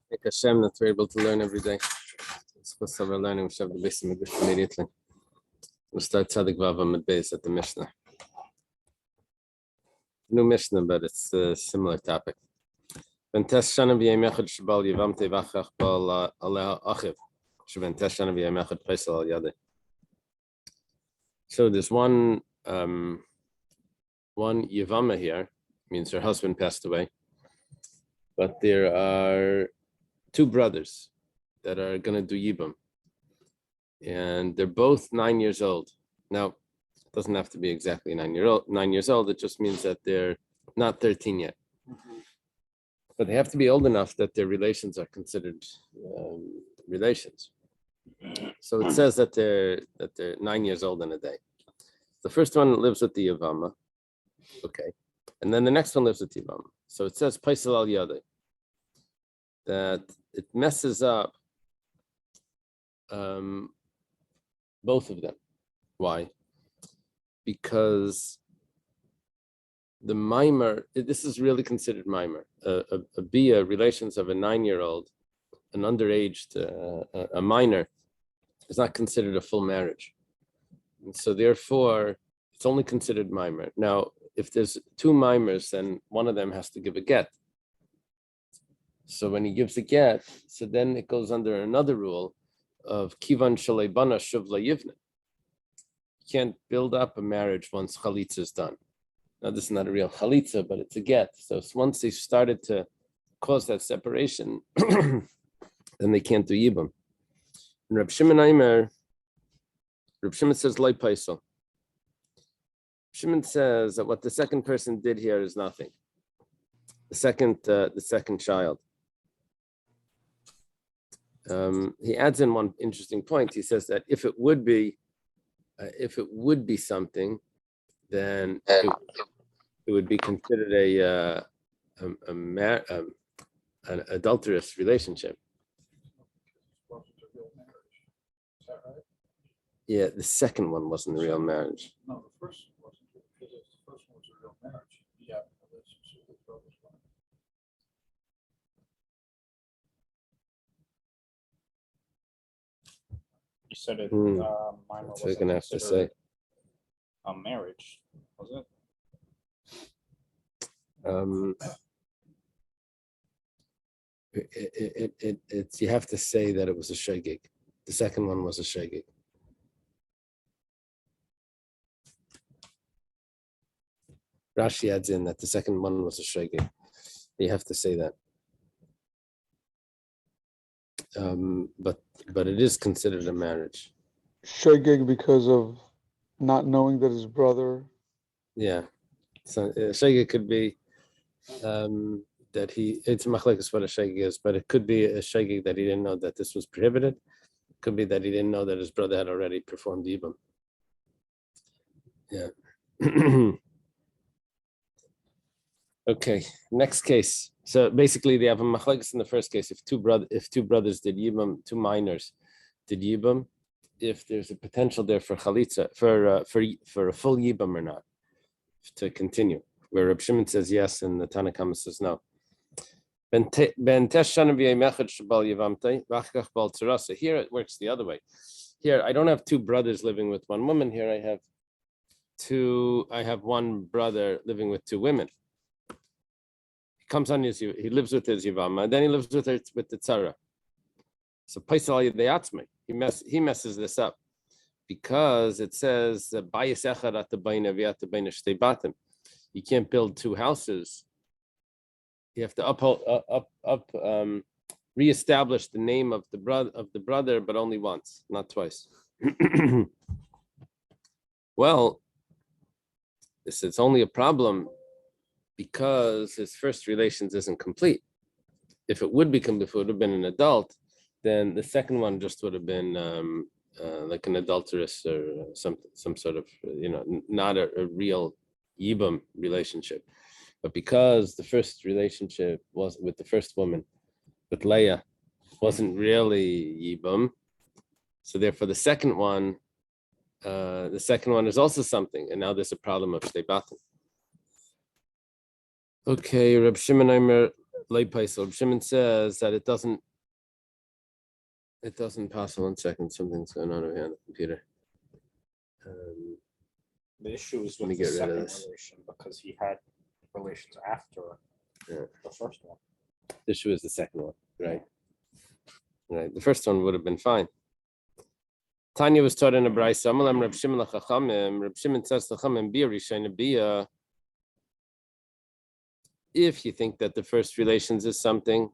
Thank Hashem that we're able to learn every day. It's supposed to have learning. We should have the base immediately. We'll start Tzadik Vav Amud Beis at the Mishnah. New Mishnah, but it's a similar topic. So there's one Yevama here, means her husband passed away, but there are two brothers that are going to do Yibam, and they're both 9 years old. Now, it doesn't have to be exactly 9 years old. It just means that they're not 13 yet. But they have to be old enough that their relations are considered relations. So it says that they're 9 years old in a day. The first one lives with the Yevama, okay, and then the next one lives with the Yevama. So it says Paisal al Yadeh, that it messes up both of them. Why? Because the mimer, this is really considered mimer. A bia, relations of a 9-year-old, an underaged, a minor, is not considered a full marriage. And so therefore, it's only considered mimer. Now, if there's two mimers, then one of them has to give a get. So when he gives a get, so then it goes under another rule of kivan shalei bana shuv la yivne. You can't build up a marriage once chalitza is done. Now, this is not a real chalitza, but it's a get. So once they started to cause that separation, then they can't do yibam. And Reb Shimon says loi paisel. Shimon says that what the second person did here is nothing. The second child. He adds in one interesting point. He says that if it would be something, then it would be considered an adulterous relationship. Yeah, the second one wasn't a real marriage. No, the first one wasn't, because if the first one was a real marriage, you have a relationship with brothers. You said it. Mine So you're gonna have to say a marriage, was it? It's you have to say that it was a shegig. The second one was a shegig. Rashi adds in that the second one was a shegig. You have to say that. But it is considered a marriage. Shegeg because of not knowing that his brother. Yeah, so shegig could be that it's machlekes what a shegig is, but it could be a shegig that he didn't know that this was prohibited. It could be that he didn't know that his brother had already performed yibam. Yeah. Okay, next case. So basically, they have a machlekes in the first case. If two brothers did yibam, two minors did yibam, if there's a potential there for chalitza, for a full yibam or not, to continue. Where Reb Shimon says yes, and the Tanakama says no. So here it works the other way. Here I don't have two brothers living with one woman. Here I have one brother living with two women. He lives with his Yevama, and then he lives with the Tzara. So Paisal Yadeatzmi, he messes this up because it says you can't build two houses. You have to reestablish the name of the brother, but only once, not twice. Well, this is only a problem because his first relations isn't complete. If it would have been an adult, then the second one just would have been like an adulteress or some sort of, not a real yibam relationship. But because the first relationship was with the first woman, with Leah, wasn't really yibam, so therefore the second one is also something, and now there's a problem of shtei batim. Okay, Reb Shimon Omer Late Paisel. Shimon says that it doesn't pass. 1 second. Something's going on over here on the computer. The issue is Let me with the get rid of second this. relation because he had relations after Yeah. the first one. The issue is the second one, right? Right. The first one would have been fine. Tanya was taught in a brayso. Amalam Reb Shimon lachachamim. Reb Shimon says to Chachamim, "Bia rishayna bia." If you think that the first relations is something,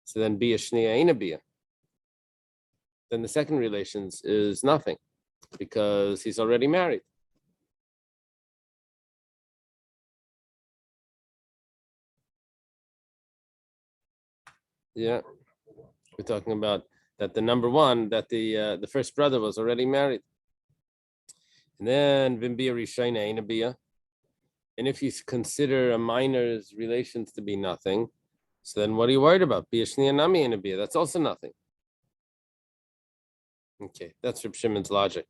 so then bia shniya ain't a bia. Then the second relations is nothing, because he's already married. Yeah, we're talking about that the number one, that the first brother was already married. And then Vimbia Rishayna ain't a bia. And if you consider a minor's relations to be nothing, so then what are you worried about? Bia Shniya Nami ain't a bia. That's also nothing. Okay, that's Reb Shimon's logic.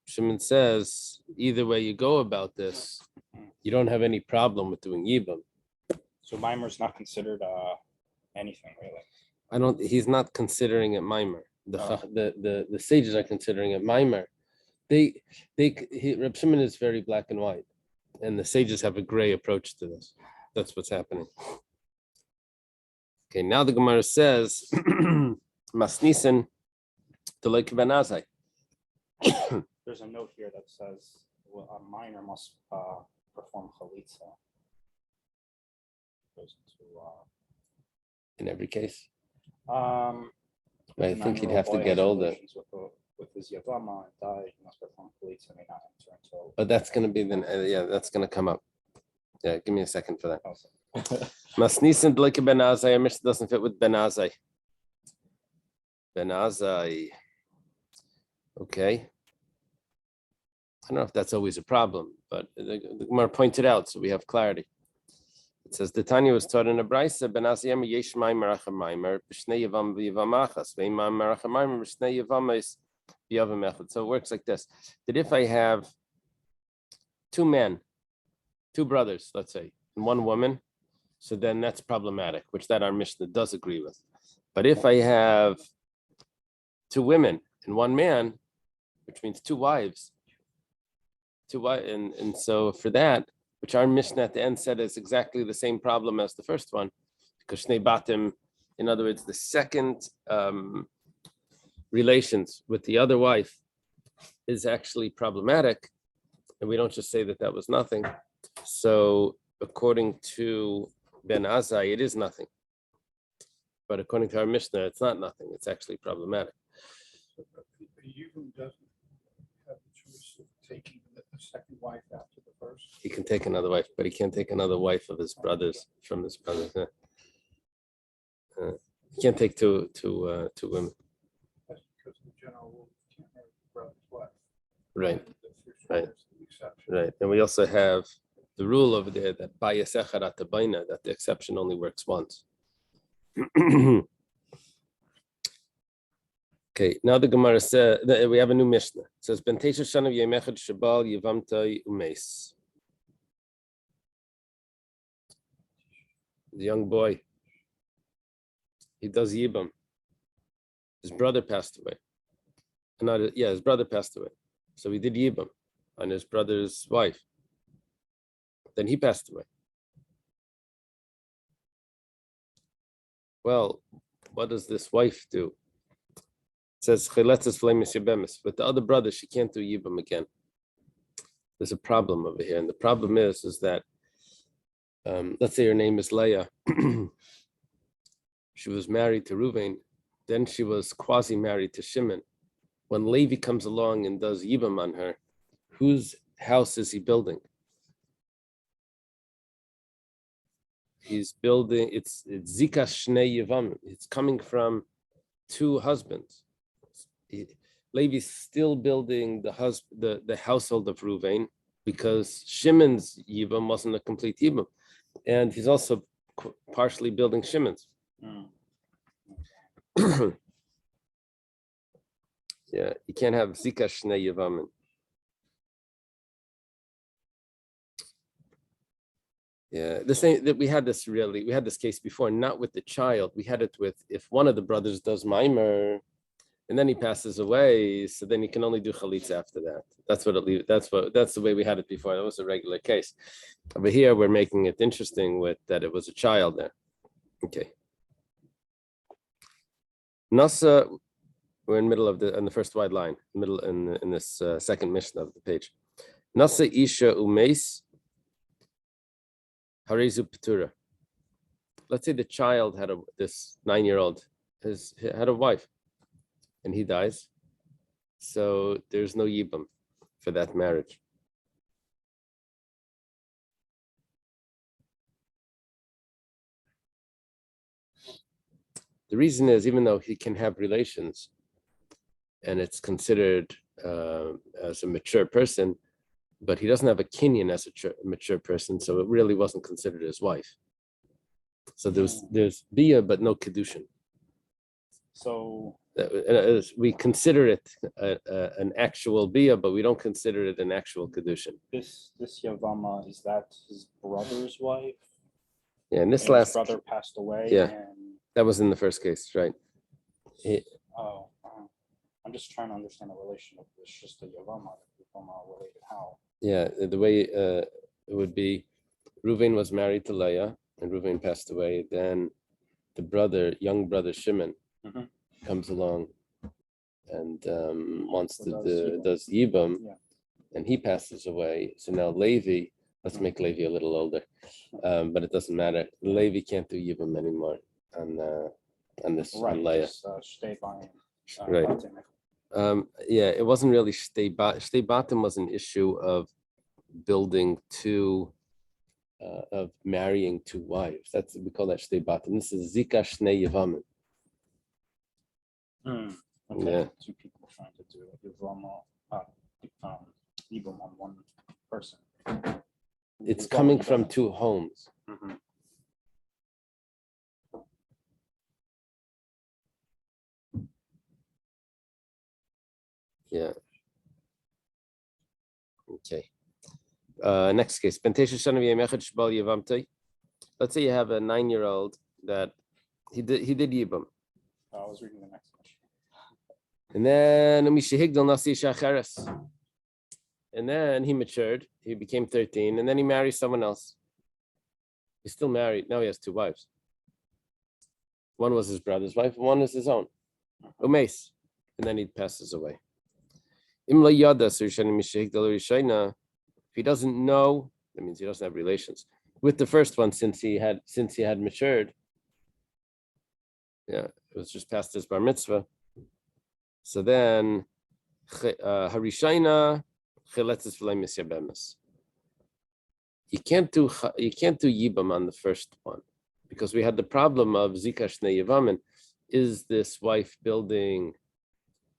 Shimon says, either way you go about this, you don't have any problem with doing Yibam. So Mimer's not considered anything really. He's not considering it mimer. Oh. The sages are considering it mimer. Reb Shimon is very black and white, and the sages have a gray approach to this. That's what's happening. Okay, now the Gemara says, Masnisen to like Benazai. There's a note here that says a minor must perform chalitza. Goes In every case. to I think he'd have to get older. With his Yevama and die, he must perform chalitza, may not enter until. But that's going to be that's going to come up. Yeah, give me a second for that. Masnisen to like Benazai. Our Mishnah doesn't fit with Benazai. Benazai. Okay. I don't know if that's always a problem, but the Gemara pointed out, so we have clarity. It says the Tanya was taught in a brayso, Benaziyam yesh maimer acher maimer, b'shnei yavam v'yavam achas, v'imaimer acher maimer, b'shnei yavamis v'yavam echad. So it works like this: that if I have two men, two brothers, let's say, and one woman, so then that's problematic, which that our Mishnah does agree with. But if I have two women and one man, which means two wives, and so for that, which our Mishnah at the end said is exactly the same problem as the first one, because Shnei Batim, in other words, the second relations with the other wife is actually problematic, and we don't just say that was nothing. So according to Ben Azai, it is nothing. But according to our Mishnah, it's not nothing. It's actually problematic. Yevum doesn't have the choice of taking the second wife after the first. He can take another wife, but he can't take another wife of his brothers from his brothers. He can't take two women. That's because the general rule you can't marry the brother's wife. Right, And the first one right. is the exception. right. And we also have the rule over there that that the exception only works once. Okay, now the Gemara says that we have a new Mishnah. It says, Ben Tesha Shanav Yemechad Shabal Yevamtai Umeis. The young boy, he does Yibam. His brother passed away. His brother passed away. So he did Yibam on his brother's wife. Then he passed away. Well, what does this wife do? It says, with the other brother, she can't do Yibam again. There's a problem over here. And the problem is that, let's say her name is Leah. She was married to Reuven. Then she was quasi-married to Shimon. When Levi comes along and does Yibam on her, whose house is he building? He's building, it's Zika Shnei Yevam. It's coming from two husbands. Levi's still building the household of Reuven because Shimon's Yibam wasn't a complete Yibam. And he's also partially building Shimon's. Yeah, you can't have Zika Shnei Yevamin. Yeah, the same that we had this case before, not with the child. We had it with if one of the brothers does mimer and then he passes away, so then he can only do chalitza after that. That's the way we had it before. That was a regular case. But here we're making it interesting with that it was a child there. Okay. Nasa, we're in the middle of the first wide line, middle in this second mission of the page. Nasa isha umeis harezu petura. Let's say the child had this 9-year-old had a wife, and he dies. So there's no yibam for that marriage. The reason is, even though he can have relations and it's considered as a mature person, but he doesn't have a kinyan as a mature person, so it really wasn't considered his wife. So there's bia, but no kedushin. So we consider it an actual bia, but we don't consider it an actual kedushin. this Yevama, is that his brother's wife? Yeah, and And his brother passed away. Yeah. And that was in the first case, right? I'm just trying to understand the relation of this. Just the Yevama related how? Yeah, the way it would be, Reuven was married to Leah, and Reuven passed away. Then the young brother Shimon, comes along and wants to does Yibam, and he passes away. So now Levi, let's make Levi a little older, but it doesn't matter. Levi can't do Yibam anymore on this Right, on Leah. just stay by him. Right. Yeah, it wasn't really shtei batim was an issue of building of marrying two wives. We call that shtei batim. This is zika shnei yevamim. Okay. Yeah. Two people trying to do Yevama, Yibam on one person. It's coming from two homes. Yeah. Okay. Next case. Let's say you have a 9-year-old that he did Yibam. I was reading the next question. And then he matured. He became 13, and then he married someone else. He's still married. Now he has two wives. One was his brother's wife, and one is his own. Umeis. And then he passes away. If he doesn't know, that means he doesn't have relations with the first one since he had matured. Yeah, it was just past his bar mitzvah. So then Harishaina chiletzes v'leimis yabemis. You can't do Yibam on the first one because we had the problem of Zika Shnei Yevamin. Is this wife building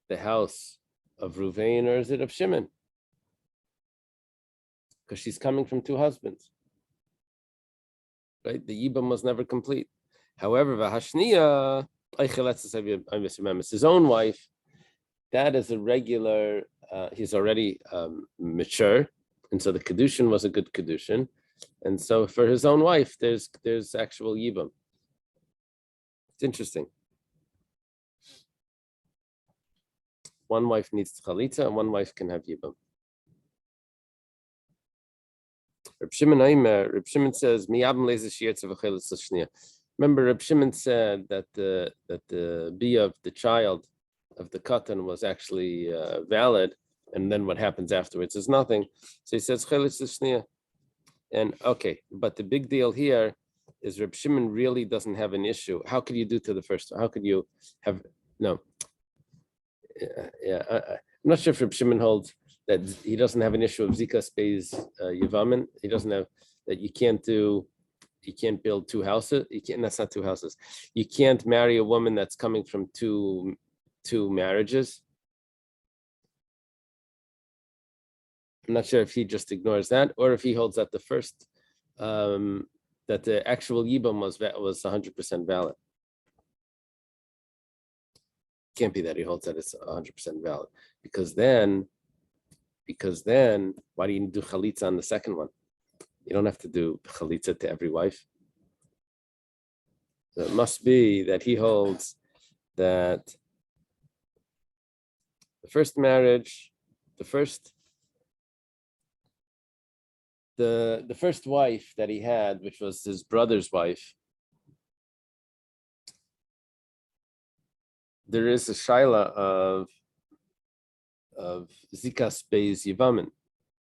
the house of Ruvain or is it of Shimon? Because she's coming from two husbands. Right? The Yibam was never complete. However, Vahashniya, his own wife, that is a regular, he's already mature, and so the Kedushin was a good Kedushin. And so for his own wife, there's actual Yibam. It's interesting. One wife needs Chalitza, and one wife can have Yibam. Reb Shimon says, remember, Reb Shimon said that the bia of the child of the katan was actually valid, and then what happens afterwards is nothing. So he says chelis l'shnia. And okay, but the big deal here is Reb Shimon really doesn't have an issue. How could you do to the first? How could you have no? I'm not sure if Reb Shimon holds that he doesn't have an issue of Zika space Yevamin. He doesn't have that you can't build two houses. That's not two houses. You can't marry a woman that's coming from two marriages. I'm not sure if he just ignores that or if he holds that the first that the actual Yibam was 100% valid. Can't be that he holds that it's 100% valid because then why do you do chalitza on the second one? You don't have to do chalitza to every wife. So it must be that he holds that the first marriage, the first wife that he had, which was his brother's wife, there is a shaila of zikas beis yivamin,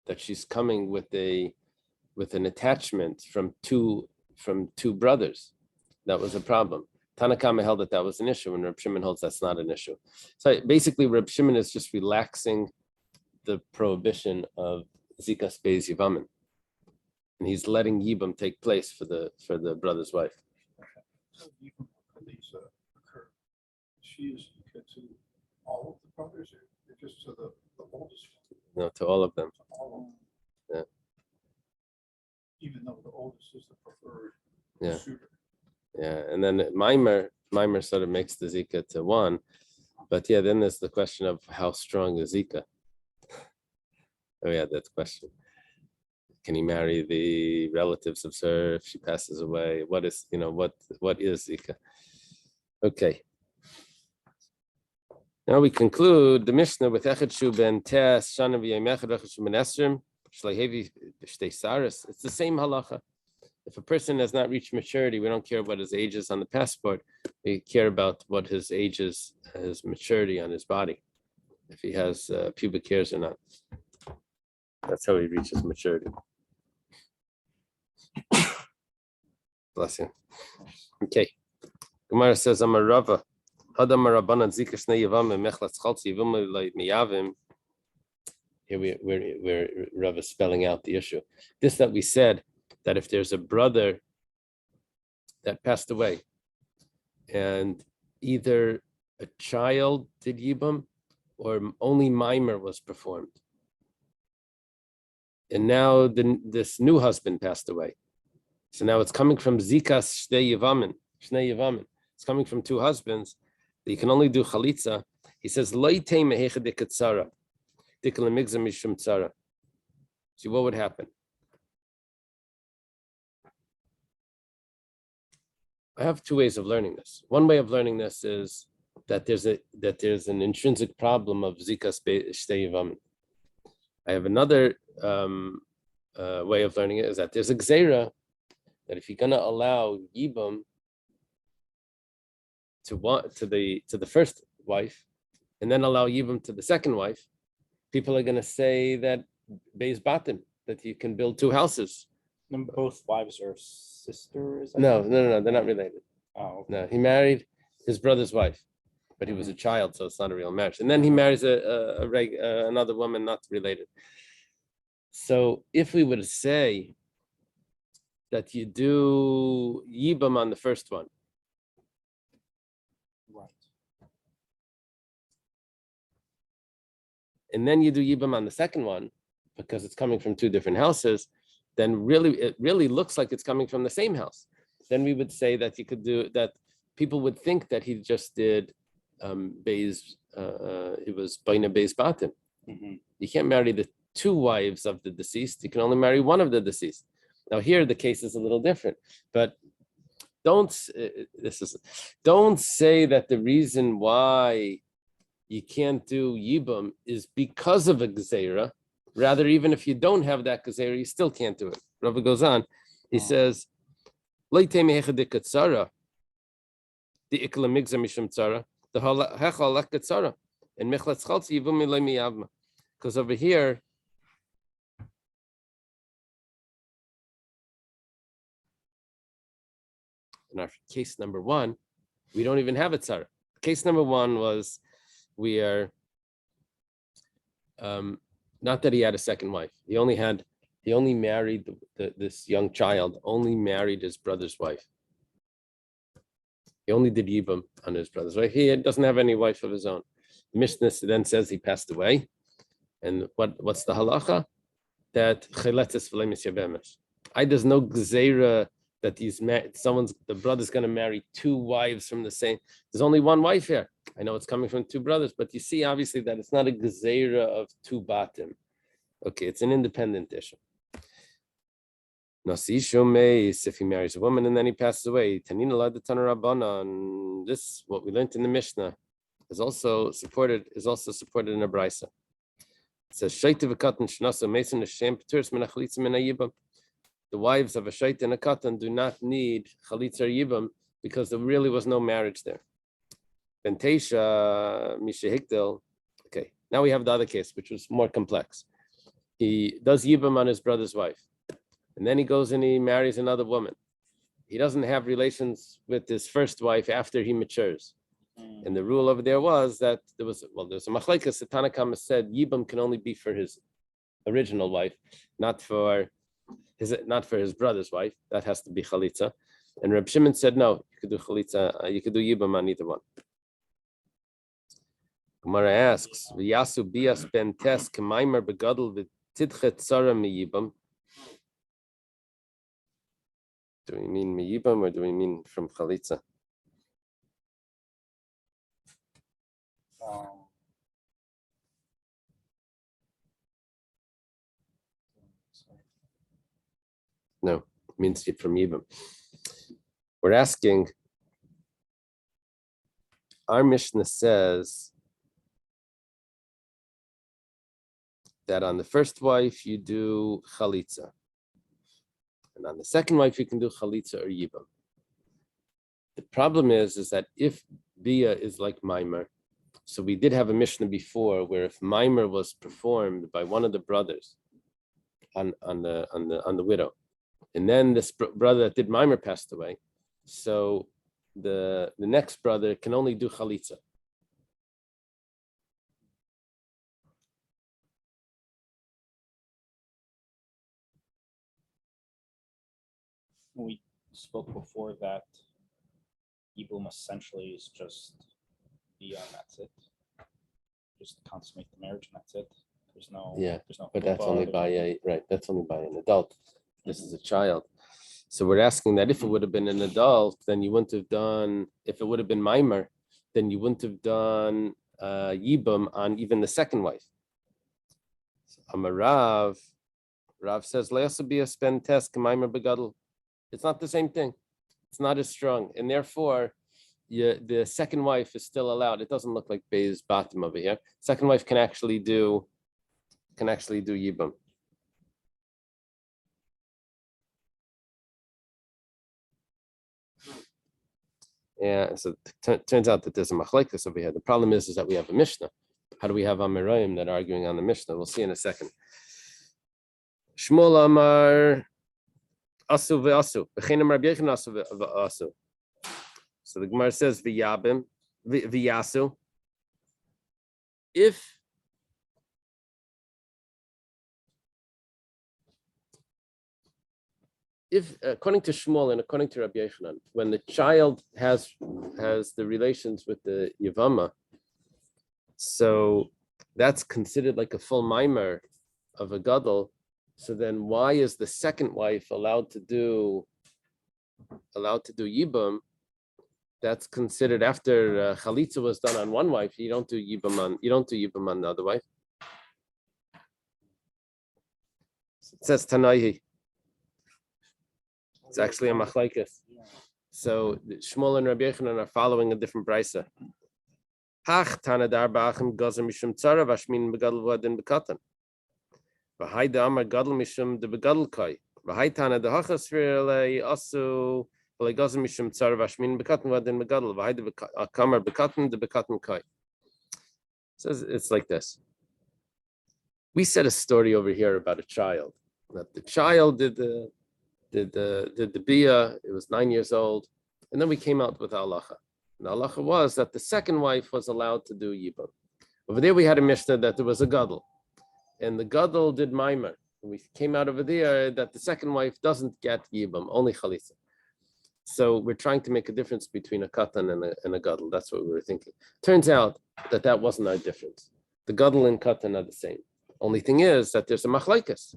that she's coming with an attachment from two brothers. That was a problem. Tanakama held that was an issue, and Reb Shimon holds that's not an issue. So basically, Reb Shimon is just relaxing the prohibition of zikas beis yivamin, and he's letting yibam take place for the brother's wife. So even when these occur, she is to all of the brothers, or just to the oldest one? No, to all of them. To all of them. Yeah. Even though the oldest is the preferred Yeah. suitor. Yeah, and then Mimer sort of makes the Zika to one, but yeah, then there's the question of how strong is Zika. Oh yeah, that's the question. Can he marry the relatives of her if she passes away? What is Zika? Okay. Now we conclude the Mishnah with Echad Shu ben Tes Shana v'Yemechad Echad Shu ben Esrim Shleihevi B'Shtei Saris. It's the same halacha. If a person has not reached maturity, we don't care what his age is on the passport. We care about what his age is, his maturity on his body, if he has pubic hairs or not. That's how he reaches maturity. Bless you. Okay. Gemara says, "Amar Rava, Hadam Rabbanan Zika Shnei Yavam Mechlatz Chaltz Yivum Miyavim." Here we're Rava spelling out the issue. This that we said, that if there's a brother that passed away and either a child did Yibam or only Mimer was performed, and now this new husband passed away, so now it's coming from Zikas Shnei Yavamin. It's coming from two husbands that you can only do Chalitza. He says, Lo yitei mehecha dikatzara, dikal migzam mishum tzara. See what would happen. I have two ways of learning this. One way of learning this is that there's an intrinsic problem of zikas shtei yivamin. I have another way of learning it is that there's a gzeira that if you're going to allow yibam to the first wife and then allow yibam to the second wife, people are going to say that beis batim, that you can build two houses. And both wives are sisters? No, they're not related. Oh, okay. No, he married his brother's wife, but he was a child, so it's not a real marriage. And then he marries another woman not related. So if we were to say that you do yibam on the first one, Right. and then you do yibam on the second one, because it's coming from two different houses, then it really looks like it's coming from the same house. Then we would say that you could do that. People would think that he just did it was baina beis batim. Mm-hmm. You can't marry the two wives of the deceased. You can only marry one of the deceased. Now here the case is a little different, but don't say that the reason why you can't do yibam is because of a gzeira. Rather, even if you don't have that gzeira, you still can't do it. Rabbi goes on. He says, "Lo yitei mehecha dikatzara, the ikla migzar mishum tzara, the hecha lek katzara, and mechlatz chaltz yivum milei miyavma." Because over here, in our case number one, we don't even have a tzara. Case number one was we are. Not that he had a second wife. He only married this young child, only married his brother's wife. He only did yibam on his brother's wife. He doesn't have any wife of his own. The Mishnah then says he passed away. And what's the halacha? That cheletes v'leimis yevemes. There's no gzeira that the brother's going to marry two wives from the same. There's only one wife here. I know it's coming from two brothers, but you see obviously that it's not a gzeira of two batim. Okay, it's an independent issue. Nasi Shomeis, if he marries a woman and then he passes away, Tanina Ladatana Rabbanan, this, what we learned in the Mishnah, is also supported in a Brisa. It says, Shaitiv Katan Shnasa Mason Hashem Peturis Min Chalitza Min Yibam. The wives of a Shait and a Katan do not need Chalitza or Yibam because there really was no marriage there. Bentesha Mishahikdil. Okay, now we have the other case, which was more complex. He does Yibam on his brother's wife. And then he goes and he marries another woman. He doesn't have relations with his first wife after he matures. And the rule over there was that there's a machlekes. The Tanna Kama said Yibam can only be for his original wife, not for his brother's wife. That has to be chalitza. And Reb Shimon said no, you could do chalitza, you could do Yibam on either one. Gemara asks, "V'yasu bias ben tes k'maimer begadol v'tidchet tzara miyibam." Do we mean miyibam or do we mean from chalitza? No, it means from Yibam. We're asking, our Mishnah says that on the first wife you do chalitza. And on the second wife you can do chalitza or Yibam. The problem is that if Bia is like Maimer, so we did have a Mishnah before where if Maimer was performed by one of the brothers on the widow, and then this brother that did Maimer passed away, so the next brother can only do chalitza. We spoke before that Yibum essentially is just and that's it. Just consummate the marriage and that's it. There's no But that's only by that's only by an adult. This is a child. So we're asking that if it would have been an adult, then you wouldn't have done, if it would have been Maimer, then you wouldn't have done Yibum on even the second wife. So Rav says, Le'asabia spend test Maimer begadol. It's not the same thing. It's not as strong. And therefore, the second wife is still allowed. It doesn't look like Bey's bottom over here. Second wife can actually do Yibum. Yeah, so it turns out that there's a machlekes over here. The problem is that we have a Mishnah. How do we have Amirayim that are arguing on the Mishnah? We'll see in a second. Shmuel Amar Asu ve'asu. V'chein Amar Rabbi Yechon Asu ve'asu. So the Gemara says v'yabim v'yasu. If according to Shmuel and according to Rabbi Yochanan, when the child has the relations with the Yevama, so that's considered like a full mimer of a gadol. So then, why is the second wife allowed to do Yibam? That's considered after chalitza was done on one wife. You don't do Yibam on the other wife. So it says Tanaihi. It's actually a machlekes. So Shmuel and Rabbi Yochanan are following a different brisa. Hach tana darba'achim gazer mishum tzara v'ashmin begadol v'adin bekatan. V'hai da'amar gadol mishum de begadol kai. V'hai tana da'hachas v'relei asu v'lei gazer mishum tzara v'ashmin bekatan v'adin begadol. V'hai da'kamar bekatan de bekatan kai. Says it's like this. We said a story over here about a child. That the child did the bia, it was 9 years old, and then we came out with halacha. And the halacha was that the second wife was allowed to do yibam. Over there we had a mishnah that there was a gadol, and the gadol did maimer. And we came out over there that the second wife doesn't get yibam, only chalitza. So we're trying to make a difference between a katan and a gadol. That's what we were thinking. Turns out that wasn't our difference. The gadol and katan are the same. Only thing is that there's a machlekes.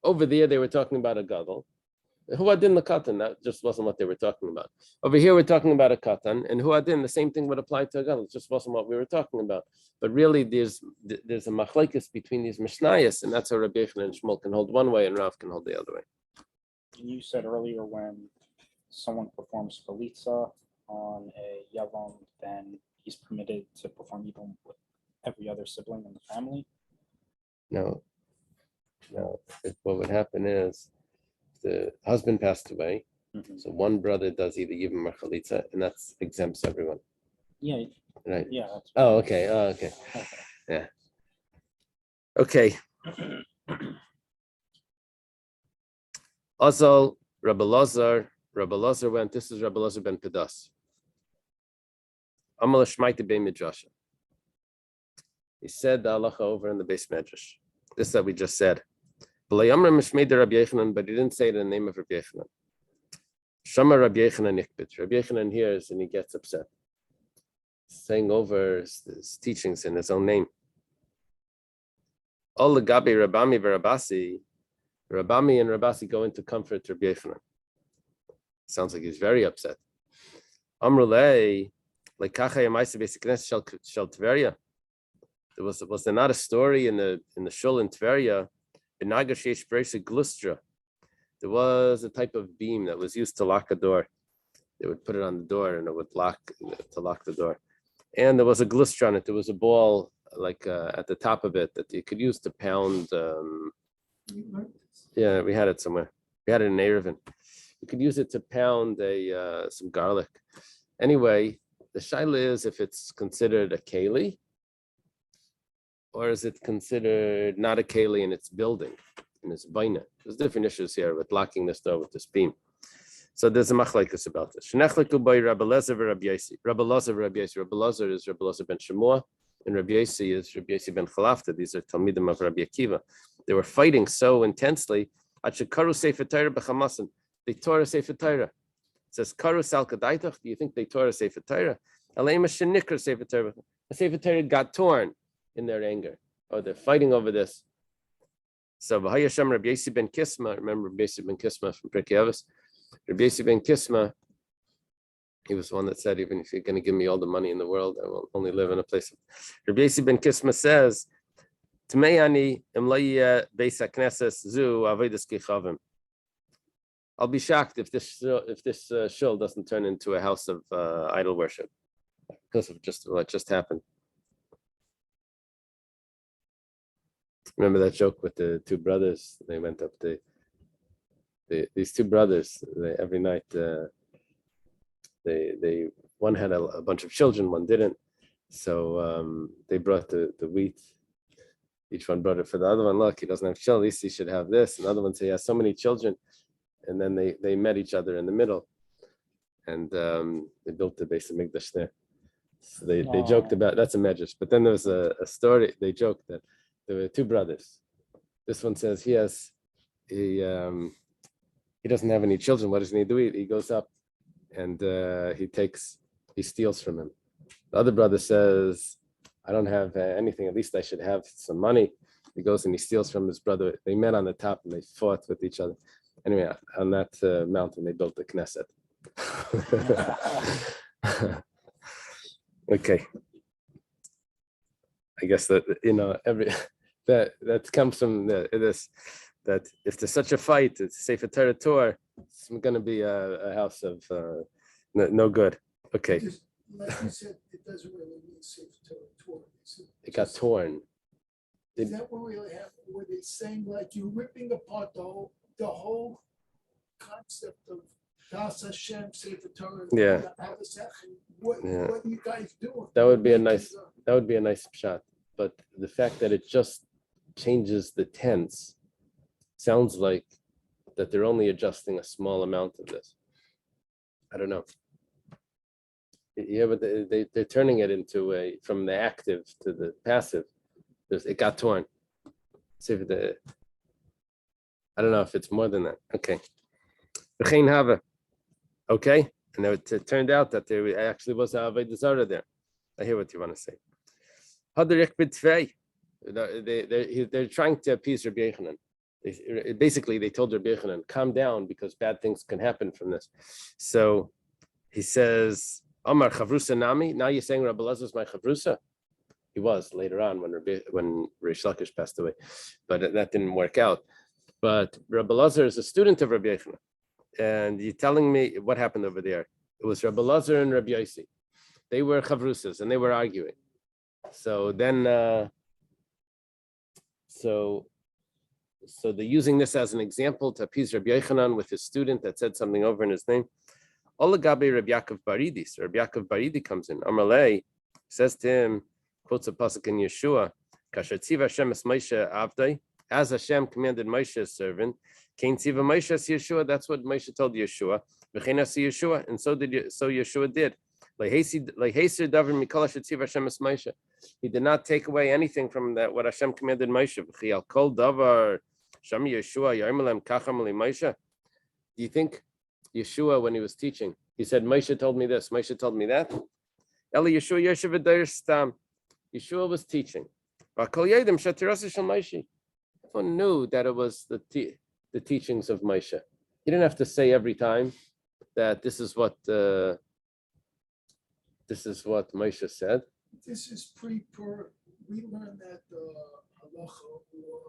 Over there they were talking about a gadol. Huadin the katan, that just wasn't what they were talking about. Over here we're talking about a katan, and huadin, the same thing would apply to a gadol. It just wasn't what we were talking about. But really, there's a machlekes between these mishnayos, and that's how Rabbi Yochanan and Shmuel can hold one way, and Rav can hold the other way. You said earlier when someone performs chalitza on a yavam, then he's permitted to perform yibum with every other sibling in the family. No. What would happen is the husband passed away, so one brother does either yibum or chalitza, and that's exempts everyone. Yeah, Right. yeah. That's Oh, okay. Yeah. Okay. Also, Rabbi Lazar went. This is Rabbi Lazar ben Pedas. Amal Shmaita Bei Midrash. He said the halacha over in the base medrash. This that we just said. But he didn't say it in the name of Rabbi Yochanan. Shama Rabbi Yochanan Nikbit. Rabbi Yochanan hears and he gets upset, saying over his teachings in his own name. All the Gabi Rabami Rabasi, Rabami and Rabasi go into comfort Rabbi Yochanan. Sounds like he's very upset. Amrulei, like Kacha Yamaisa Beis Knesset Shel Tveria. Was there not a story in the shul in Tveria? There was a type of beam that was used to lock a door. They would put it on the door and it would lock the door. And there was a glustra on it. There was a ball like at the top of it that you could use to pound. Yeah, we had it somewhere. We had it in Erevin. You could use it to pound some garlic. Anyway, the shaila is if it's considered a keli, or is it considered not a keli in its building, in its baina? There's different issues here with locking this door with this beam. So there's a machlekes about this. Shnechleku by Rabbi Lezer v'Rabbi Yosi. Rabbi Lezer v'Rabbi Yosi. Rabbi Lezer is Rabbi Lezer ben Shemua, and Rabbi Yosi is Rabbi Yosi ben Chalafta. These are Talmidim of Rabbi Akiva. They were fighting so intensely. Achikaru Sefer Torah b'chamasan. They tore a Sefer Torah. It says Karu Sal Kadaitach. Do you think they tore a Sefer Torah? Alema shenikra Sefer Torah. The Sefer Torah got torn in their anger. Oh, they're fighting over this. So V'hayashem Rabbi Yosi ben Kisma. Remember Rabbi Yosi ben Kisma from Pirkei Avos? Rabbi Yosi ben Kisma, he was the one that said, even if you're going to give me all the money in the world, I will only live in a place. Rabbi Yosi ben Kisma says, T'mei imlayya beis hakneses zu avodas kichavim. I'll be shocked if this shul doesn't turn into a house of idol worship because of just what just happened. Remember that joke with the two brothers? They went up these two brothers. Every night, they one had a bunch of children, one didn't. So they brought the wheat. Each one brought it for the other one. Look, he doesn't have children. At least he should have this. Another one said he has so many children. And then they met each other in the middle, and they built the base of Mikdash there. So they joked about that's a medrash. But then there was a story. They joked that there were two brothers. This one says he doesn't have any children. What does he need to eat? He goes up and he steals from him. The other brother says, I don't have anything. At least I should have some money. He goes and he steals from his brother. They met on the top and they fought with each other. Anyway, on that mountain, they built the Knesset. Okay. I guess that, that comes from this, that if there's such a fight, it's Sefer Torah tour, it's going to be a house of no good. Okay. Just, like you said, it doesn't really mean Sefer Torah tour. It got torn. Is that what really happened? Were they saying like you're ripping apart the whole concept of Das Hashem, Sefer Torah? Yeah. What are you guys doing? That would be a nice shot. But the fact that it just changes the tense sounds like that they're only adjusting a small amount of this. I don't know. Yeah, but they're turning it into from the active to the passive. It got torn. See if I don't know if it's more than that. Okay. Okay. And it turned out that there actually was a Avodah Zarah there. I hear what you want to say. They're trying to appease Rabbi Yochanan. Basically, they told Rabbi Yochanan, calm down because bad things can happen from this. So he says, Amar Chavrusa Nami, now you're saying Rabbi Elazar is my Chavrusa? He was later on when Rish Lakish passed away, but that didn't work out. But Rabbi Lazar is a student of Rabbi Yochanan. And you're telling me what happened over there. It was Rabbi Lazar and Rabbi Yossi. They were chavrusas and they were arguing. So then, so they're using this as an example to appease Rabbi Yochanan with his student that said something over in his name. Olagabe Rabbi Yaakov Baridi. So Rabbi Yaakov Baridi comes in. Amalei says to him, quotes a pasuk in Yeshua, Kasher tziva Hashem es Moshe avdai, as Hashem commanded Moshe's servant, Kain tziva Moshe es Yeshua. That's what Moshe told Yeshua. V'chein as Yeshua, and so Yeshua did. Leheser davar mikol asher tziva Hashem es Moshe. He did not take away anything from that what Hashem commanded Moshe. V'chi kol davar shami Yeshua yarmelem kacham li Moshe. Do you think Yeshua, when he was teaching, he said, Moshe told me this, Moshe told me that? Eli Yeshua Yeshiv Adair Stam. Yeshua was teaching. Everyone knew that it was the teachings of Moshe. He didn't have to say every time that this is what Moshe said. This is pre-pur. We learned that halacha or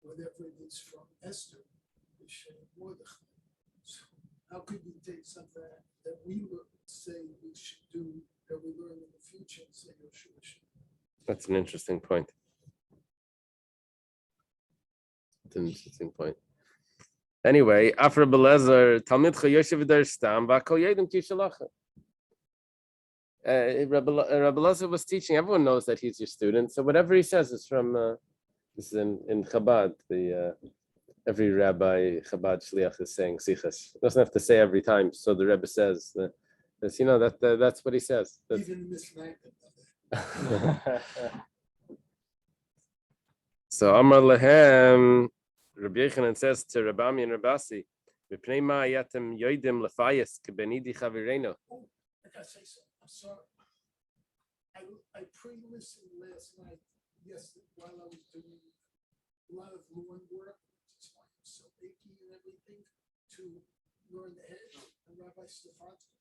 whatever it is from Esther, Mordechai. So how could you take something that we say we should do that we learn in the future and say Yeshua should? That's an interesting point. Anyway, Afra Belezer, Talmidcha Yoshev Der Stam, Vakol Yedim Kishalacha. Rabbi Lezer was teaching. Everyone knows that he's your student. So whatever he says is from. This is in Chabad. Every rabbi Chabad shliach is saying sichas. Doesn't have to say every time. So the Rebbe says that's what he says. Even Miss Langton. So Amar Lehem, Rabbi Yochanan says to Rabami and Rabasi, "Mipnei ma yatem yoidim lefayis kebenidi chavireno." Oh, I gotta say something. I'm sorry. I pre-listened last night, while I was doing a lot of lawn work, which is why I'm so achy and everything, to learn the head. And Rabbi Stefanski,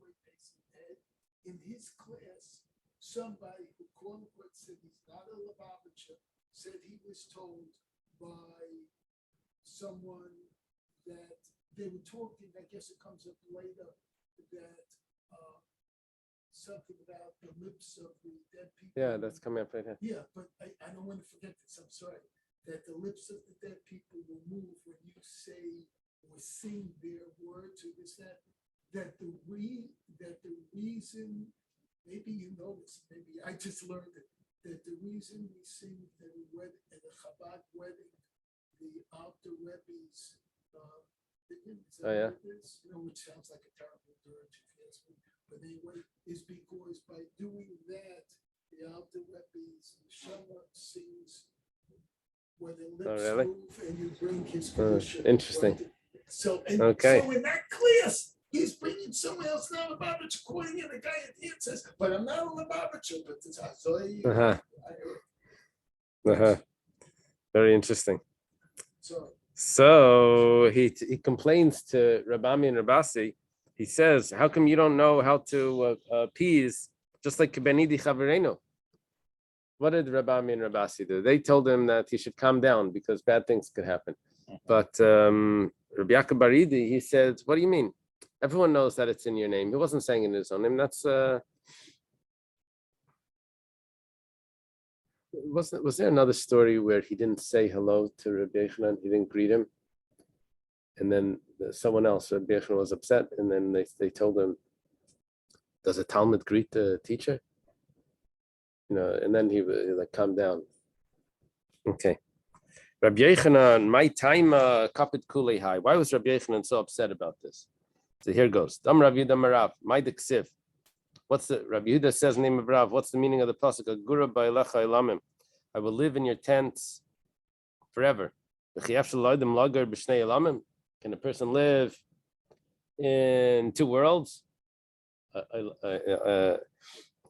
which takes the head, in his class, somebody who quote unquote said he's not a Lubavitcher, said he was told by someone that they were talking, I guess it comes up later, that something about the lips of the dead people. Yeah, that's coming up right here. Yeah, but I don't want to forget this. I'm sorry. That the lips of the dead people will move when you say or sing their words or this, that the reason, maybe you know this, maybe I just learned it, that the reason we sing the wedding, at the Chabad wedding, the Alter Rebbe's which sounds like a terrible dirge if you ask me. But anyway, is because by doing that, the Alter Rebbe's Shema sings when the lips move and you bring his Kedusha. Interesting. So in that class, he's bringing someone else, not a Lubavitcher, quoting in the guy at the end says, but I'm not a Lubavitcher, but this is so there you go. Very interesting. So he complains to Rabami and Rabasi. He says, how come you don't know how to appease, just like Benidi Chavireno? What did Rabami and Rabasi do? They told him that he should calm down because bad things could happen. But Rabbi Yaakov Baridi, he said, what do you mean? Everyone knows that it's in your name. He wasn't saying in his own name. That's was there another story where he didn't say hello to Rabbi Yochanan? He didn't greet him, and then someone else, Rabbi Yochanan, was upset, and then they told him, "Does a Talmud greet the teacher?" And then he like calmed down. Okay, Rabbi Yochanan, my time kapit kulei high. Why was Rabbi Yochanan so upset about this? So here goes. Dam Rav Yehuda Marav, my diksiv. What's the Rabbi Yehuda says name of Rav? What's the meaning of the pasuk? Gura ba'elecha elamim. I will live in your tents forever. Can a person live in two worlds?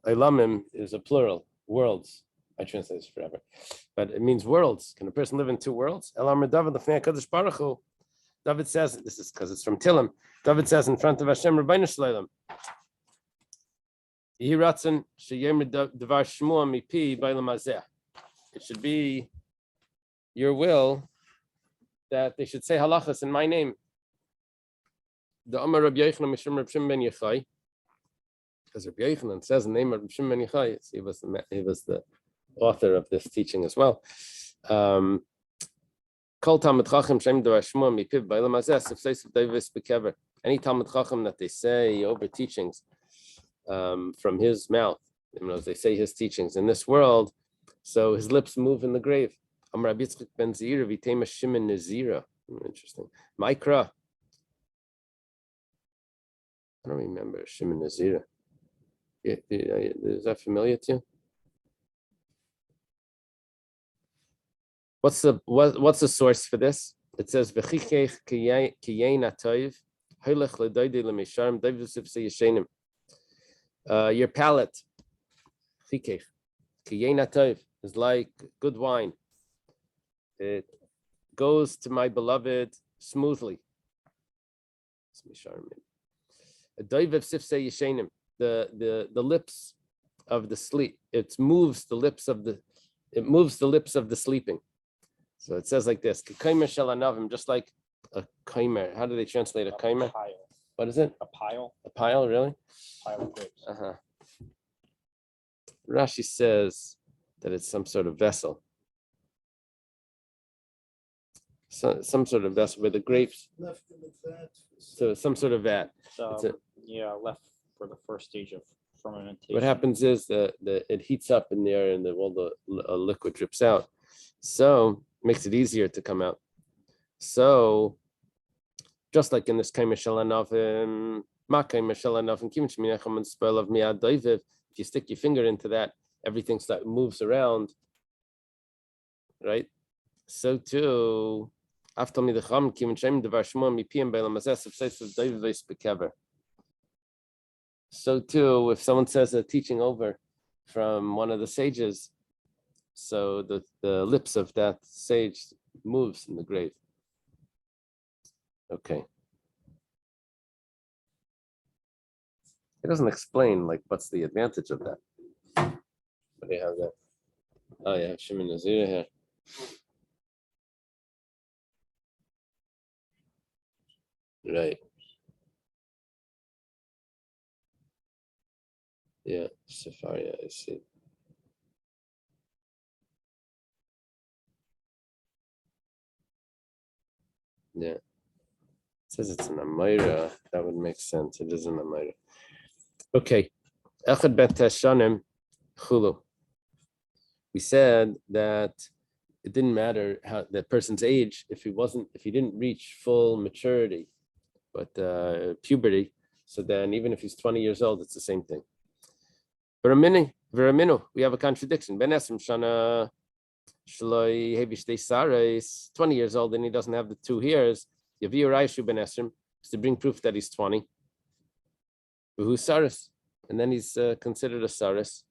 Elamim is a plural. Worlds. I translate this forever, but it means worlds. Can a person live in two worlds? David says, this is because it's from Tillim. David says in front of Hashem, Rabbeinu Shleilim, it should be your will that they should say halachas in my name. The Amar Rabbi Yochanan Mishum Rabbi Shimon ben Yochai, because Rabbi Yochanan says the name of Rabbi Shimon ben Yochai, he was the author of this teaching as well. Kol Talmud Chacham Shem Davar Shmuah Mipiv Ba'elam Hazeh Sefseis Davis Bekever. Any Talmud Chacham that they say over teachings from his mouth, they say his teachings in this world, so his lips move in the grave. Amar Rabbi Yitzchak ben Zira Vitema Shimon Nazira. Interesting. Mikra. I don't remember Shimon Nazira. Is that familiar to you? What's the source for this? It says v'chikech kiyein atoiv hilech ledoide lemisharim doivusif seyeshenim. Your palate, chikech kiyein atoiv, is like good wine. It goes to my beloved smoothly. The lips of the sleep. It moves the lips of the sleeping. So it says like this: just like a kaimer. How do they translate a kaimer? What is it? A pile. A pile, really? Pile of grapes. Rashi says that it's some sort of vessel. So, some sort of vessel where the grapes. Left in the vat. So some sort of vat. Left for the first stage of fermentation. What happens is it heats up in there and all the liquid drips out. So makes it easier to come out. So just like in this if you stick your finger into that, everything moves around, right? So too, so too, if someone says a teaching over from one of the sages, so the lips of that sage moves in the grave. Okay. It doesn't explain what's the advantage of that. What do you have there? Oh yeah, Shimon Nazir here. Right. Yeah, Safaria, I see. Yeah. It says it's an Amira. That would make sense. It is an Amira. Okay. Echad bet Teshanim Chulu. We said that it didn't matter how that person's age if he didn't reach full maturity, but puberty. So then even if he's 20 years old, it's the same thing. Veraminu, we have a contradiction. Ben Esrim Shana Shloi Hevishtei Sarais, 20 years old and he doesn't have the 2 hairs. Yavi Raishu Ben Esrim is to bring proof that he's 20. Who's Saris? And then he's considered a Saris.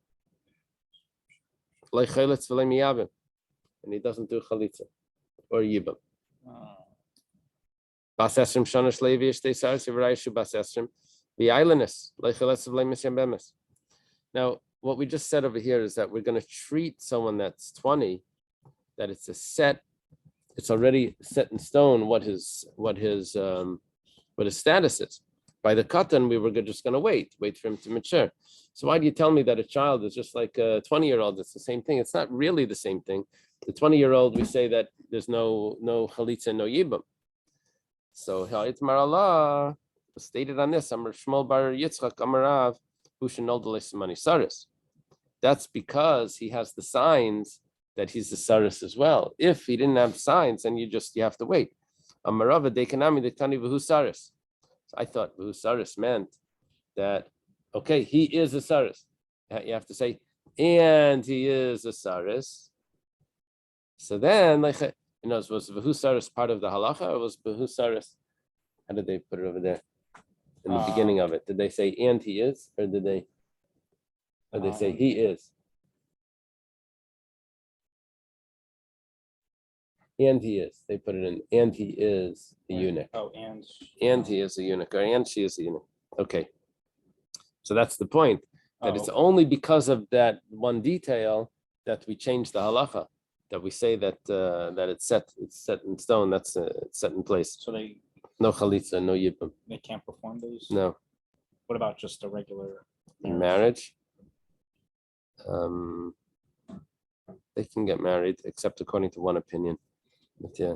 Like Chalitz V'lei Miyabim. And he doesn't do Chalitza or Yibam. Bas Esrim Shana Shloi Hevishtei Sarais, Yavi Raishu Bas Esrim. The islandess, like Chalitz V'lei Misyam Bemes. Now, what we just said over here is that we're going to treat someone that's 20, that it's already set in stone what his status is. By the katan, we were just going to wait for him to mature. So why do you tell me that a child is just like a 20-year-old? It's the same thing. It's not really the same thing. The 20-year-old, we say that there's no chalitza, no yibam. So Ha'itmar Allah stated on this, Amar Shmuel bar Yitzchak Amarav. That's because he has the signs that he's the saris as well. If he didn't have signs, then you have to wait. So I thought saris meant that he is a saris. You have to say, and he is a saris. So then, was saris part of the halacha or was saris? How did they put it over there? In the beginning of it, did they say and he is, or did they say he is? And he is. They put it in and he is a eunuch. Oh, and he is a eunuch, or and she is a eunuch. Okay. So that's the point. That it's only because of that one detail that we changed the halacha. that we say that that it's set in stone. That's it's set in place. So they No chalitza, no yibum. can't perform those? No What about just a regular marriage. They can get married, except according to one opinion. But yeah,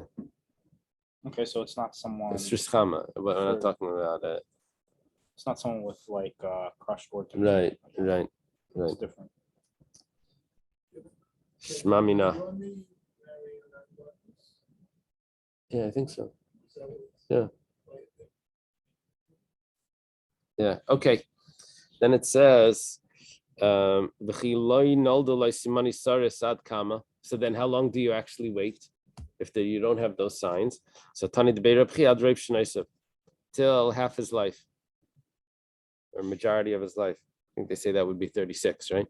Okay, so it's not someone. it's rishchama. We're not For- talking about it. It's not someone with like crushed or Right. It's different. Shmamina. Let me marry an unbaptized. Yeah, I think so. Is that what it's- Yeah. Yeah. Okay. Then it says, "V'chiloi noldo lo simani saris ad kama." So then, how long do you actually wait if you don't have those signs? So Tani de Beirabchi ad Reib Shneisov, till half his life, or majority of his life. I think they say that would be 36, right?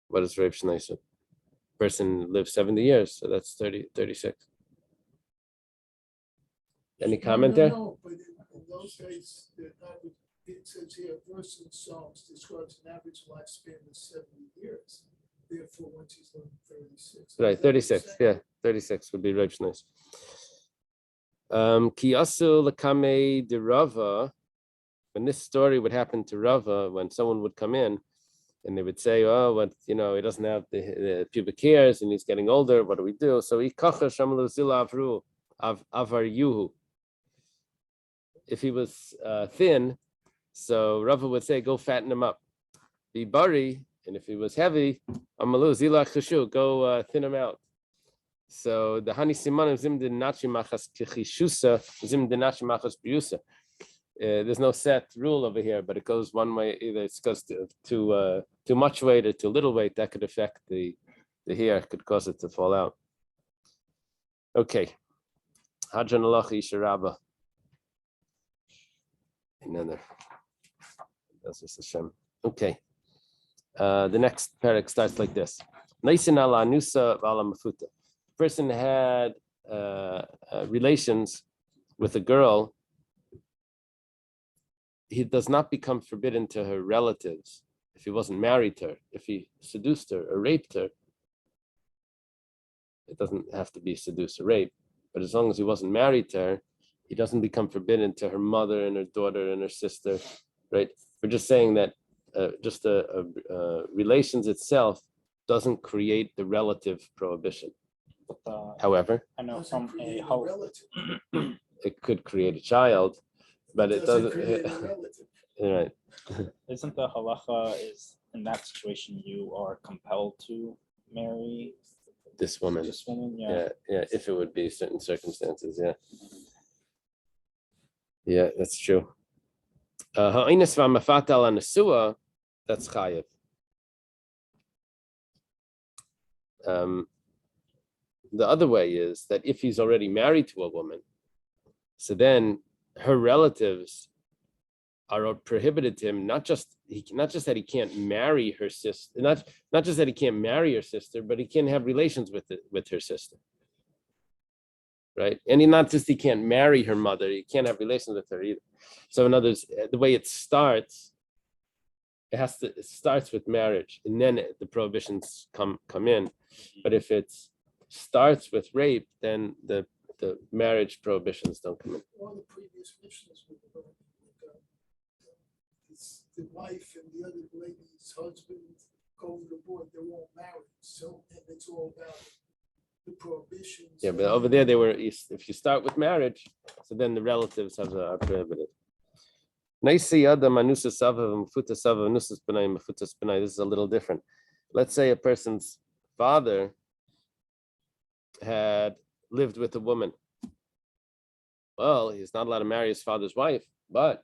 What is Reib Shneisov? Person lives 70 years, so that's 36. Any comment there? No, but in those days, it says here, a verse in Psalms describes an average lifespan of 70 years. Therefore, once he's living 36. Right, 36. Yeah, 36 would be Reib Shneisov. Kiyasu lakame de Rava. When this story would happen to Rava, when someone would come in and they would say, "Oh, what he doesn't have the pubic hairs and he's getting older. What do we do?" So avar. If he was thin, so Rava would say, "Go fatten him up." Be bari, and if he was heavy, go thin him out. So the hani simanim zim dinachi machas kichishusa zim dinachi machas biusa. There's no set rule over here, but it goes one way. Either it goes to too much weight or too little weight. That could affect the hair, could cause it to fall out. Okay. Hadran Allah Isharaba. Another. That's just Hashem. Okay. The next parak starts like this. Naisin ala anusa vala mafuta. Person had relations with a girl. He does not become forbidden to her relatives if he wasn't married to her. If he seduced her or raped her, it doesn't have to be seduce or rape. But as long as he wasn't married to her, he doesn't become forbidden to her mother and her daughter and her sister, right? We're just saying that relations itself doesn't create the relative prohibition. However, I know Doesn't from create a a how relative. it could create a child, but it doesn't. Create a relative. Right. isn't the halacha is in that situation you are compelled to marry This woman. this woman? Yeah. If it would be certain circumstances, yeah. Yeah, that's true. Ha'inus v'amafatal anasua, that's chayiv. The other way is that if he's already married to a woman, so then her relatives are prohibited to him, not just that he can't marry her sister, not just that he can't marry her sister, but he can't have relations with her sister. Right? And he can't marry her mother, he can't have relations with her either. So in other words, the way it starts, it starts with marriage, and then the prohibitions come in. But if it starts with rape, then the marriage prohibitions don't come in. All the previous missions with the wife and the other lady's husband go overboard, they're all married. So, and it's all about the prohibitions. Yeah, but over there if you start with marriage, so then the relatives are prohibited. This is a little different. Let's say a person's father had lived with a woman. Well, he's not allowed to marry his father's wife, but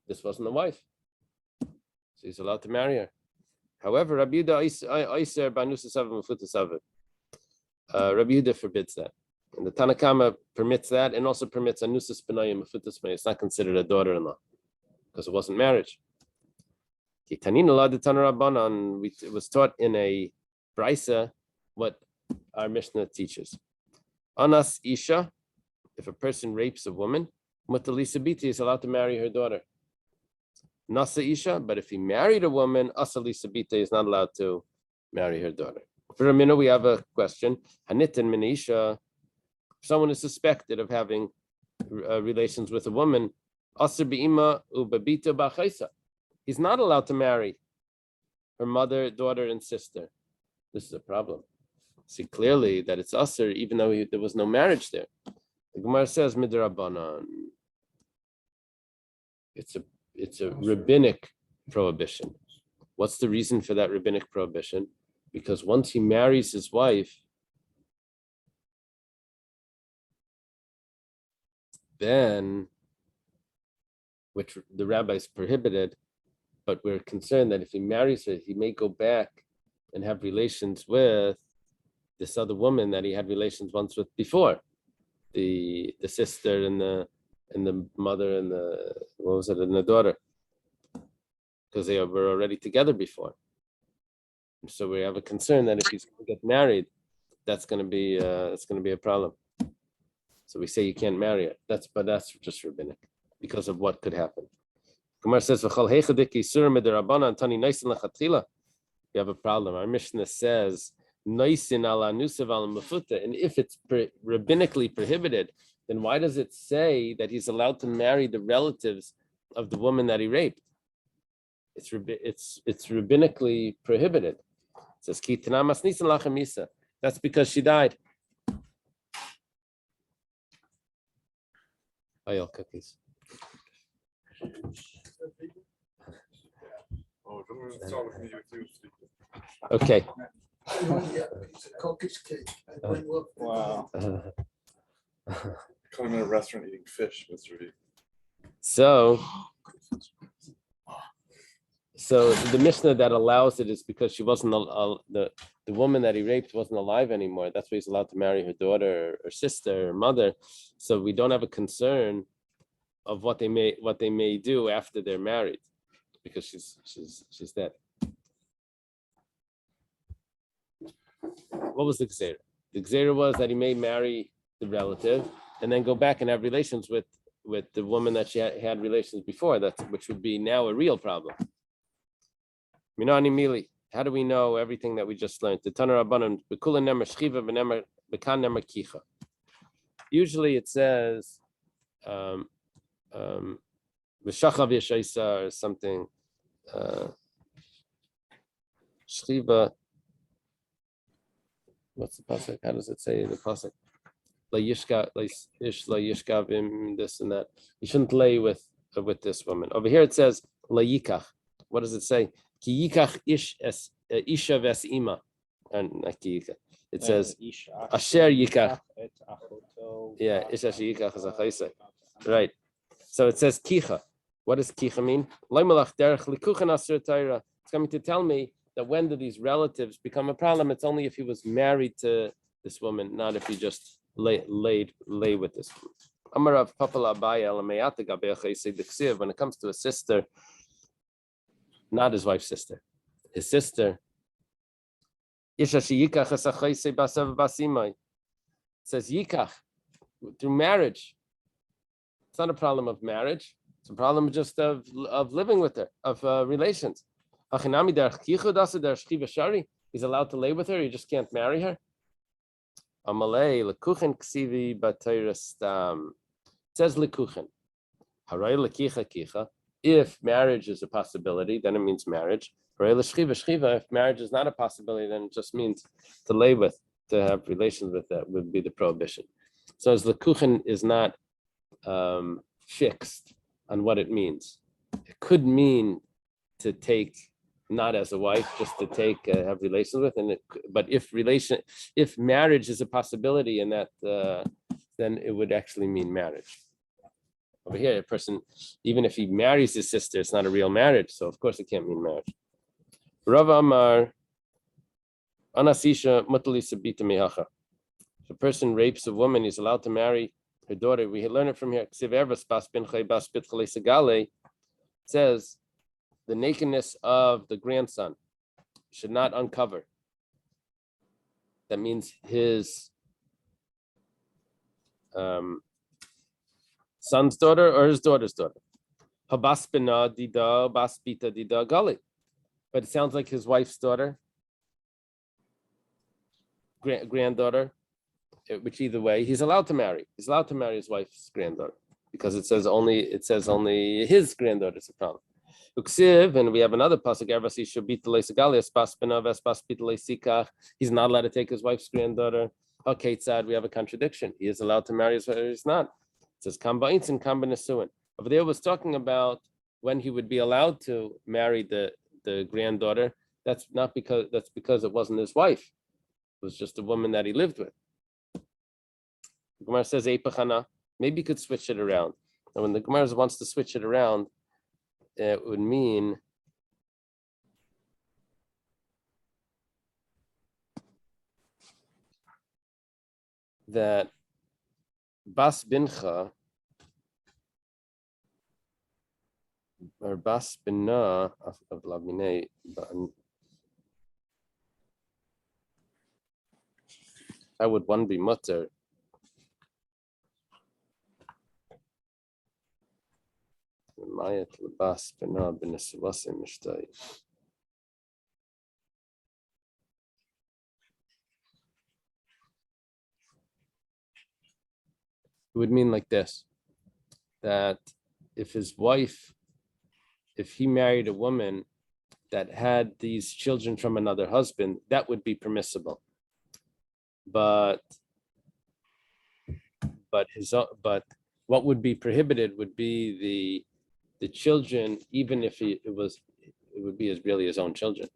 this wasn't the wife, so he's allowed to marry her. However, Rabbi Yehuda forbids that, and the Tanakama permits that, and also permits anusas b'nayim mefutas b'nayim. It's not considered a daughter-in-law because it wasn't marriage. It was taught in a brisa what our Mishnah teaches. Anas isha, if a person rapes a woman, mutalisa biti is allowed to marry her daughter. Nasa Isha, but if he married a woman, Asali Sabita is not allowed to marry her daughter. For a minute, we have a question. Hanitin Minisha, if someone is suspected of having relations with a woman, Asr Bi'ima Ubabita Ba'chaisa. He's not allowed to marry her mother, daughter, and sister. This is a problem. See clearly that it's Asr, even though there was no marriage there. The Gemara says Midrabanan. It's a rabbinic prohibition. What's the reason for that rabbinic prohibition? Because once he marries his wife, then, which the rabbis prohibited, but we're concerned that if he marries her, he may go back and have relations with this other woman that he had relations once with before, the sister and the mother and the daughter, because they were already together before. So we have a concern that if he's going to get married, that's going to be a problem. So we say you can't marry it. That's just rabbinic because of what could happen. Gemara says, "You have a problem." Our Mishnah says, and if it's rabbinically prohibited, then why does it say that he's allowed to marry the relatives of the woman that he raped? It's rabbinically prohibited. It says, that's because she died. Ayel cookies. Okay. It's a cookies cake. I bring up. Wow. Caught him in a restaurant eating fish, Mr. V. So the Mishnah that allows it is because she wasn't the woman that he raped wasn't alive anymore. That's why he's allowed to marry her daughter or sister or mother. So we don't have a concern of what they may do after they're married, because she's dead. What was the Gzeira? The Gzeira was that he may marry the relative and then go back and have relations with the woman that she had relations before, which would be now a real problem. Minani Mili, how do we know everything that we just learned? The Tanar Rabbanan, Bekula Nemer Shchiva Benemer Bekan Nemer Kicha. Usually it says V'shachav Yeshaisa or something. Shchiva. What's the pasuk? How does it say the pasuk? La yishka, ish la yishkavim, this and that. You shouldn't lay with this woman. Over here it says la yikach. What does it say? Ki yikach ish es isha ves ima, and not ki yikach. It says asher yikach. Yeah, ish asher yikach is a chayse. Right. So it says kicha. What does kicha mean? It's coming to tell me that when do these relatives become a problem? It's only if he was married to this woman, not if he just lay with this woman. When it comes to a sister, not his wife's sister, his sister. It says yikach through marriage. It's not a problem of marriage. It's a problem just of living with her, of relations. He's allowed to lay with her. You just can't marry her. It says lekuchen. If marriage is a possibility, then it means marriage. If marriage is not a possibility, then it just means to lay with, to have relations with, that would be the prohibition. So as lekuchen is not fixed on what it means. It could mean to take, not as a wife, just to take, have relations with, but if marriage is a possibility, and that then it would actually mean marriage. Over here, a person, even if he marries his sister, it's not a real marriage, so of course it can't mean marriage. Rav Amar, Anasisha mutali sabita mehacha. If a person rapes a woman, he's allowed to marry her daughter. We learn it from here. It says the nakedness of the grandson should not uncover. That means his son's daughter or his daughter's daughter. Habas bina dida, bas bita dida gali. But it sounds like his wife's daughter, granddaughter, which either way, he's allowed to marry. He's allowed to marry his wife's granddaughter because it says only his granddaughter is a problem. Uksiv, and we have another pasuk. He's not allowed to take his wife's granddaughter. Haketzad, we have a contradiction. He is allowed to marry his wife, he's not. It says kamba ints and kamba nesuin. Over there was talking about when he would be allowed to marry the granddaughter. That's because it wasn't his wife. It was just a woman that he lived with. The Gemara says Eipachana. Maybe you could switch it around. And when the Gemara wants to switch it around, it would mean that Bas Bincha or Bas Bina of Lamine, how would one be mutter? It would mean like this, that if he married a woman that had these children from another husband, that would be permissible. But what would be prohibited would be the children, even if it would be really his own children.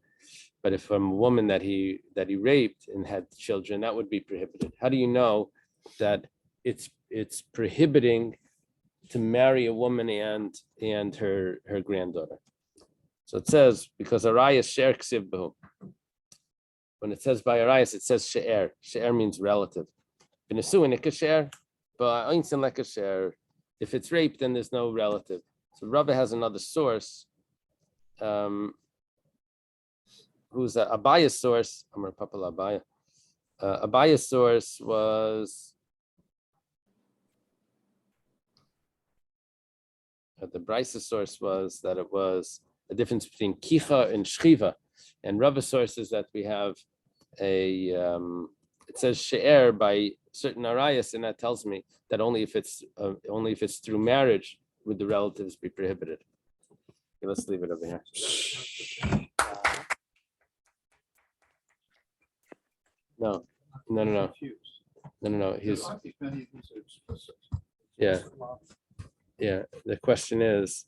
But if from a woman that he raped and had children, that would be prohibited. How do you know that it's prohibiting to marry a woman and her granddaughter? So it says because Arias she'er ksiv behu. When it says by Arias, it says she'er. She'er means relative. B'nesuin ikasher, but einsin lekasher. If it's rape, then there's no relative. So Rava has another source. Who's Abaya's source? Amar Papa Abaya. Abaya's source was the Brisa source was that it was a difference between kicha and shchiva, and Rava's source is that we have it says she'er by certain arayas, and that tells me that only if it's through marriage would the relatives be prohibited. Okay, let's leave it over here. No. He's yeah. The question is,